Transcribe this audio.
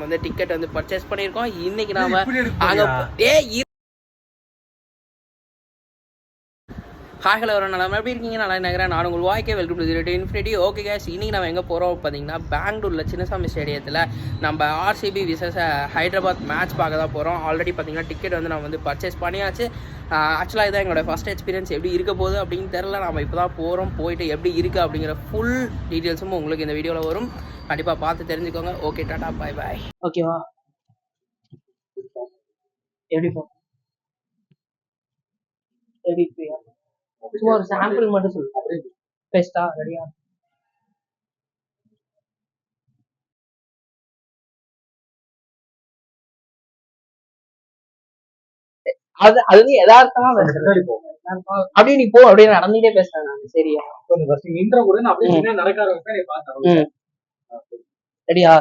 வந்து டிக்கெட் வந்து பர்ச்சேஸ் பண்ணியிருக்கோம். இன்னைக்கு நாம அங்கே ஹாய் ஹலோ நல்லா எப்படி இருக்கீங்க? நல்லா நினைக்கிறேன். நான் உங்கள் வாய்க்கே welcome to zero infinity. Okay guys, இன்னைக்கு நம்ம எங்கே போகிறோம் பார்த்தீங்கன்னா பெங்களூரில் சின்னசாமி ஸ்டேடியத்தில் நம்ம ஆர்சிபி விசஸ் ஹைதராபாத் மேட்ச் பார்க்க தான் போகிறோம். ஆல்ரெடி பார்த்தீங்கன்னா டிக்கெட் வந்து நான் வந்து பர்ச்சேஸ் பண்ணியாச்சு. ஆக்சுவலாக இதான் எங்களோட ஃபஸ்ட் எக்ஸ்பீரியன்ஸ். எப்படி இருக்க போகுது அப்படின்னு தெரில. நம்ம இப்போ தான் போகிறோம். போயிட்டு எப்படி இருக்குது அப்படிங்கிற ஃபுல் டீட்டெயில்ஸும் உங்களுக்கு இந்த வீடியோவில் வரும். கண்டிப்பாக பார்த்து தெரிஞ்சுக்கோங்க. ஓகே, டாடா, பாய் பாய். ஓகேவா? எப்படி போ எப்படி சும்மா ஒரு சாம்பிள் மட்டும் சொல்லு. பெஸ்டா ரெடியா? அது நீ யதார்த்தமா அப்படியே நீ போ, அப்படியே நடந்துட்டே பேசுறேன் நான். சரியா? இன்ட்ரோ கூட நான் அப்படியே நடக்க ஆரம்பிச்சேன். நீ பார்த்தா ரெடியா?